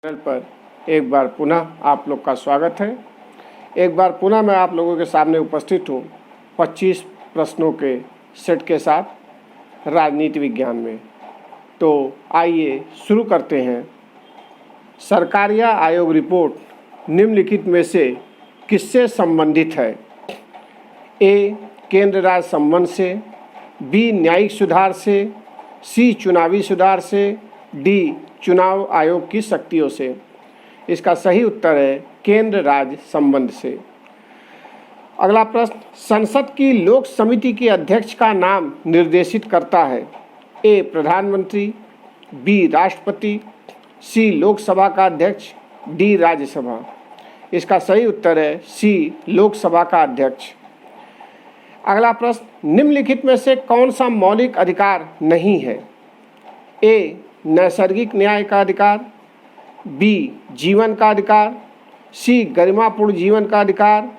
Channel पर एक बार पुनः आप लोग का स्वागत है। एक बार पुनः मैं आप लोगों के सामने उपस्थित हूँ 25 प्रश्नों के सेट के साथ राजनीति विज्ञान में। तो आइए शुरू करते हैं। सरकारिया आयोग रिपोर्ट निम्नलिखित में से किससे संबंधित है? ए. केंद्र राज्य संबंध से, बी. न्यायिक सुधार से, सी. चुनावी सुधार से, डी. चुनाव आयोग की शक्तियों से। इसका सही उत्तर है केंद्र राज्य संबंध से। अगला प्रश्न, संसद की लोक समिति के अध्यक्ष का नाम निर्देशित करता है? ए. प्रधानमंत्री, बी. राष्ट्रपति, सी. लोकसभा का अध्यक्ष, डी. राज्यसभा। इसका सही उत्तर है सी. लोकसभा का अध्यक्ष। अगला प्रश्न, निम्नलिखित में से कौन सा मौलिक अधिकार नहीं है? ए. नैसर्गिक न्याय का अधिकार, बी. जीवन का अधिकार, सी. गरिमापूर्ण जीवन का अधिकार,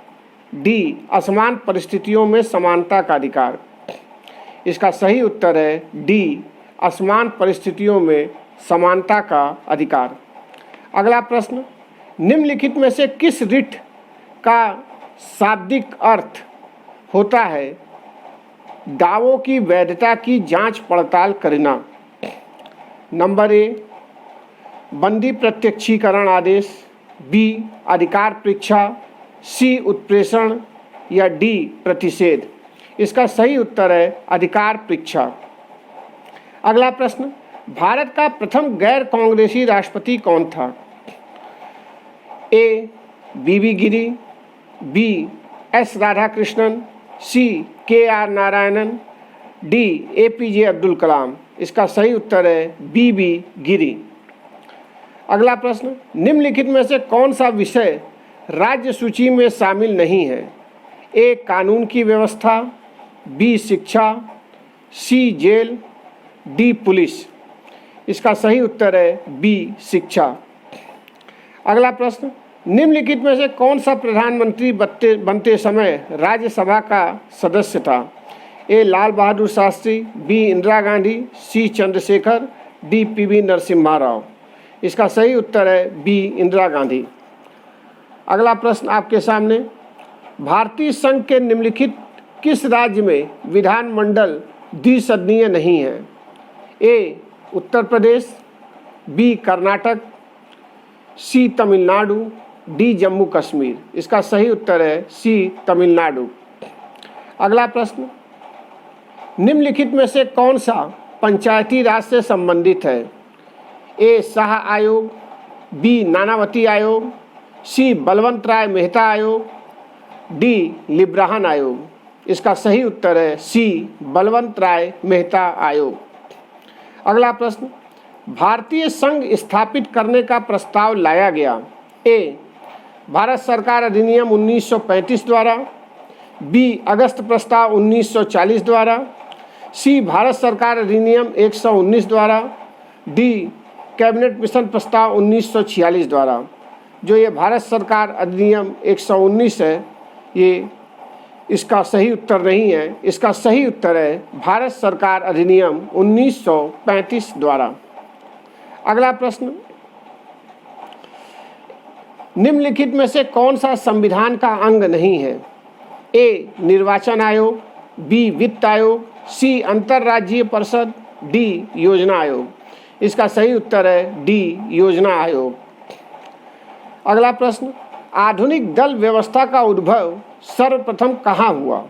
डी. असमान परिस्थितियों में समानता का अधिकार। इसका सही उत्तर है डी. असमान परिस्थितियों में समानता का अधिकार। अगला प्रश्न, निम्नलिखित में से किस रिट का शाब्दिक अर्थ होता है दावों की वैधता की जांच पड़ताल करना? Number A. बंदी प्रत्यक्षीकरण आदेश, बी. अधिकार परीक्षा, सी. उत्प्रेषण या डी. प्रतिषेध। इसका सही उत्तर है अधिकार परीक्षा। अगला प्रश्न, भारत का प्रथम गैर कांग्रेसी राष्ट्रपति कौन था? A. BB Giri, B. S. Radhakrishnan, C. KR. Narayanan, D. APJ Abdul Kalam. इसका सही उत्तर है बीबी गिरी। अगला प्रश्न, निम्नलिखित में से कौन सा विषय राज्य सूची में शामिल नहीं है? ए. कानून की व्यवस्था, बी. शिक्षा, सी. Jail, D. पुलिस। इसका सही उत्तर है बी. शिक्षा। अगला प्रश्न, निम्नलिखित में से कौन सा प्रधानमंत्री बनते समय राज्यसभा का सदस्य था? ए. लाल बहादुर शास्त्री, बी. इंदिरा गांधी, सी. चंद्रशेखर, डी. पी.वी. नरसिम्हा राव। इसका सही उत्तर है बी. इंदिरा गांधी। अगला प्रश्न आपके सामने, भारतीय संघ के निम्नलिखित किस राज्य में विधानमंडल द्विसदनीय नहीं है? ए. उत्तर प्रदेश, बी. कर्नाटक, सी. तमिलनाडु, डी. जम्मू कश्मीर। इसका सही उत्तर है सी. तमिलनाडु। अगला प्रश्न, निम्नलिखित में से कौन सा पंचायती राज से संबंधित है? ए. शाह आयोग, बी. नानावती आयोग, सी. बलवंत राय मेहता आयोग, डी. लिब्राहन आयोग। इसका सही उत्तर है सी. बलवंत राय मेहता आयोग। अगला प्रश्न, भारतीय संघ स्थापित करने का प्रस्ताव लाया गया? ए. भारत सरकार अधिनियम 1935 द्वारा, बी. अगस्त प्रस्ताव 1940 द्वारा, सी. भारत सरकार अधिनियम 119 द्वारा, डी. कैबिनेट मिशन प्रस्ताव 1946 द्वारा। जो ये भारत सरकार अधिनियम 119 है, ये इसका सही उत्तर नहीं है। इसका सही उत्तर है भारत सरकार अधिनियम 1935 द्वारा। अगला प्रश्न, निम्नलिखित में से कौन सा संविधान का अंग नहीं है? ए. निर्वाचन आयोग, बी. वित्त आयोग, सी. अंतर्राज्यीय परिषद, डी. योजना आयोग। इसका सही उत्तर है डी. योजना आयोग। अगला प्रश्न, आधुनिक दल व्यवस्था का उद्भव सर्वप्रथम कहाँ हुआ?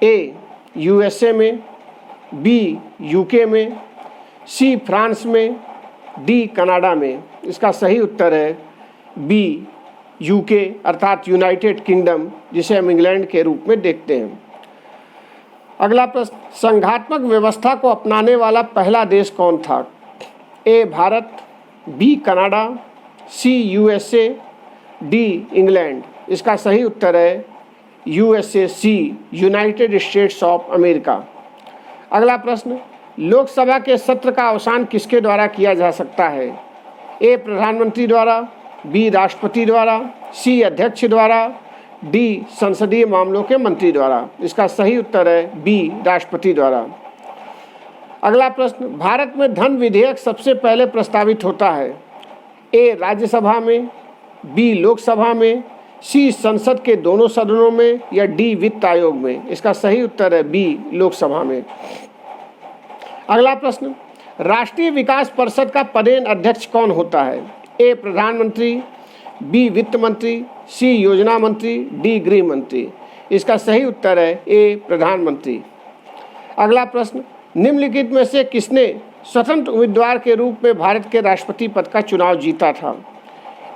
ए. यूएसए में, बी. यूके में, सी. फ्रांस में, डी. कनाडा में। इसका सही उत्तर है बी. यूके अर्थात यूनाइटेड किंगडम, जिसे हम इंग्लैंड के रूप में देखते हैं। अगला प्रश्न, संघात्मक व्यवस्था को अपनाने वाला पहला देश कौन था? A. Bharat, B. Canada, C. USA, D. England. इसका सही उत्तर है USA, C. United States of America. अगला प्रश्न, लोकसभा के सत्र का अवसान किसके द्वारा किया जा सकता है? ए. प्रधानमंत्री द्वारा, बी. राष्ट्रपति द्वारा, सी. अध्यक्ष द्वारा, डी. संसदीय मामलों के मंत्री द्वारा। इसका सही उत्तर है बी. राष्ट्रपति द्वारा। अगला प्रश्न, भारत में धन विधेयक सबसे पहले प्रस्तावित होता है? ए राज्यसभा में, बी लोकसभा में, सी संसद के दोनों सदनों में या डी वित्त आयोग में। इसका सही उत्तर है बी लोकसभा में। अगला प्रश्न, राष्ट्रीय विकास परिषद का पदेन अध्यक्ष कौन होता है? ए प्रधानमंत्री, बी वित्त मंत्री, सी योजना मंत्री, डी गृह मंत्री। इसका सही उत्तर है ए प्रधानमंत्री। अगला प्रश्न, निम्नलिखित में से किसने स्वतंत्र उम्मीदवार के रूप में भारत के राष्ट्रपति पद का चुनाव जीता था?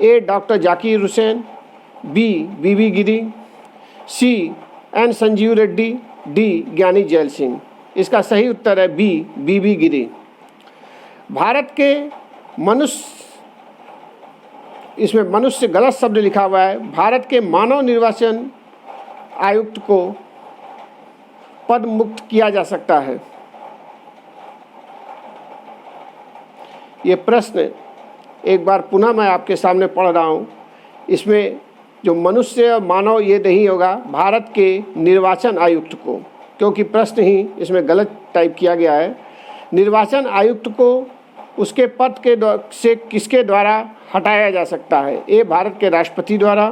A doctor Zakir Hussain, B BB Giri, C N Sanjiva Reddy, D Giani Zail Singh. इसका सही उत्तर है बी बीबी गिरी। भारत के इसमें मनुष्य गलत शब्द लिखा हुआ है। भारत के मानव निर्वाचन आयुक्त को पद मुक्त किया जा सकता है। ये प्रश्न एक बार पुनः मैं आपके सामने पढ़ रहा हूँ। इसमें जो मनुष्य और मानव ये नहीं होगा, भारत के निर्वाचन आयुक्त को, क्योंकि प्रश्न ही इसमें गलत टाइप किया गया है। निर्वाचन आयुक्त को उसके पद के से किसके द्वारा हटाया जा सकता है? ए भारत के राष्ट्रपति द्वारा,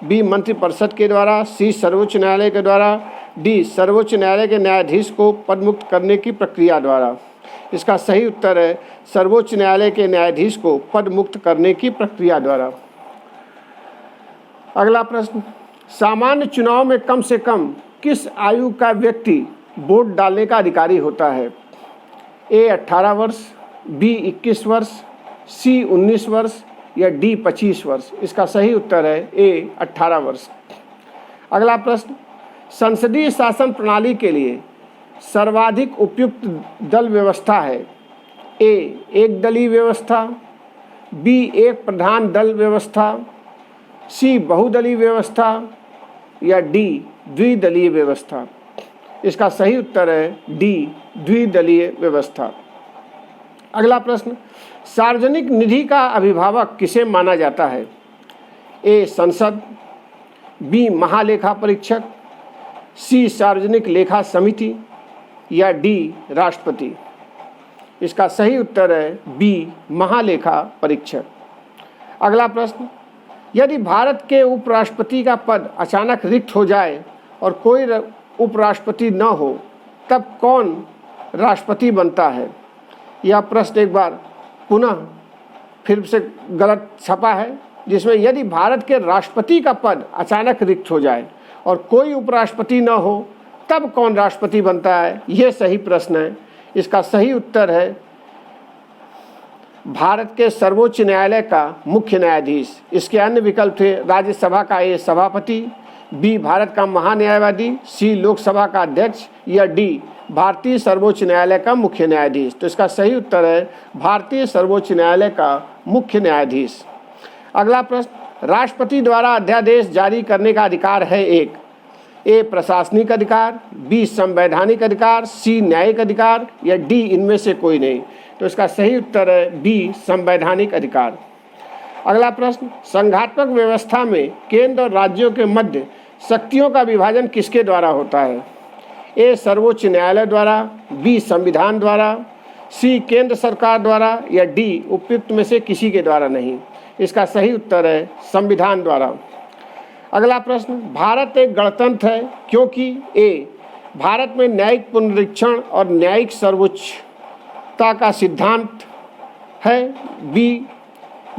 बी मंत्रिपरिषद के द्वारा, सी सर्वोच्च न्यायालय के द्वारा, डी सर्वोच्च न्यायालय के न्यायाधीश को पदमुक्त करने की प्रक्रिया द्वारा। इसका सही उत्तर है सर्वोच्च न्यायालय के न्यायाधीश को पदमुक्त करने की प्रक्रिया द्वारा। अगला प्रश्न, सामान्य चुनाव में कम से कम किस आयु का व्यक्ति वोट डालने का अधिकारी होता है? ए 18 वर्ष, बी 21 वर्ष, सी 19 वर्ष या डी 25 वर्ष। इसका सही उत्तर है ए 18 वर्ष। अगला प्रश्न, संसदीय शासन प्रणाली के लिए सर्वाधिक उपयुक्त दल व्यवस्था है? ए एक दलीय व्यवस्था, बी एक प्रधान दल व्यवस्था, सी बहुदलीय व्यवस्था या डी द्विदलीय व्यवस्था। इसका सही उत्तर है डी द्विदलीय व्यवस्था। अगला प्रश्न, सार्वजनिक निधि का अभिभावक किसे माना जाता है? ए संसद, बी महालेखा परीक्षक, सी सार्वजनिक लेखा समिति या डी राष्ट्रपति। इसका सही उत्तर है बी महालेखा परीक्षक। अगला प्रश्न, यदि भारत के उपराष्ट्रपति का पद अचानक रिक्त हो जाए और कोई उपराष्ट्रपति न हो, तब कौन राष्ट्रपति बनता है? यह प्रश्न एक बार पुनः फिर से गलत छपा है, जिसमें यदि भारत के राष्ट्रपति का पद अचानक रिक्त हो जाए और कोई उपराष्ट्रपति न हो, तब कौन राष्ट्रपति बनता है? यह सही प्रश्न है। इसका सही उत्तर है भारत के सर्वोच्च न्यायालय का मुख्य न्यायाधीश। इसके अन्य विकल्प थे राज्यसभा का ए सभापति, बी भारत का महान्यायवादी, सी लोकसभा का अध्यक्ष या डी भारतीय सर्वोच्च न्यायालय का मुख्य न्यायाधीश। तो इसका सही उत्तर है भारतीय सर्वोच्च न्यायालय का मुख्य न्यायाधीश। अगला प्रश्न, राष्ट्रपति द्वारा अध्यादेश जारी करने का अधिकार है? एक, ए प्रशासनिक अधिकार, बी संवैधानिक अधिकार, सी न्यायिक अधिकार या डी इनमें से कोई नहीं। तो इसका सही उत्तर है बी संवैधानिक अधिकार। अगला प्रश्न, संघात्मक व्यवस्था में केंद्र और राज्यों के मध्य शक्तियों का विभाजन किसके द्वारा होता है? ए सर्वोच्च न्यायालय द्वारा, बी संविधान द्वारा, सी केंद्र सरकार द्वारा या डी उपयुक्त में से किसी के द्वारा नहीं। इसका सही उत्तर है संविधान द्वारा। अगला प्रश्न, भारत एक गणतंत्र है क्योंकि ए भारत में न्यायिक पुनरीक्षण और न्यायिक सर्वोच्चता का सिद्धांत है, बी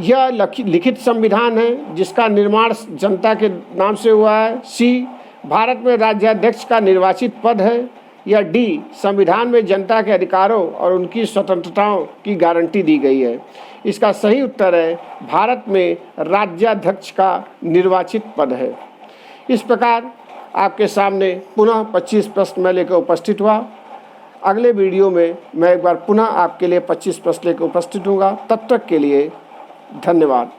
यह लिखित संविधान है जिसका निर्माण जनता के नाम से हुआ है, सी भारत में राज्याध्यक्ष का निर्वाचित पद है या डी संविधान में जनता के अधिकारों और उनकी स्वतंत्रताओं की गारंटी दी गई है। इसका सही उत्तर है भारत में राज्याध्यक्ष का निर्वाचित पद है। इस प्रकार आपके सामने पुनः 25 प्रश्न मैं लेकर उपस्थित हुआ। अगले वीडियो में मैं एक बार पुनः आपके लिए 25 प्रश्न लेकर उपस्थित हूँगा। तब तक के लिए धन्यवाद।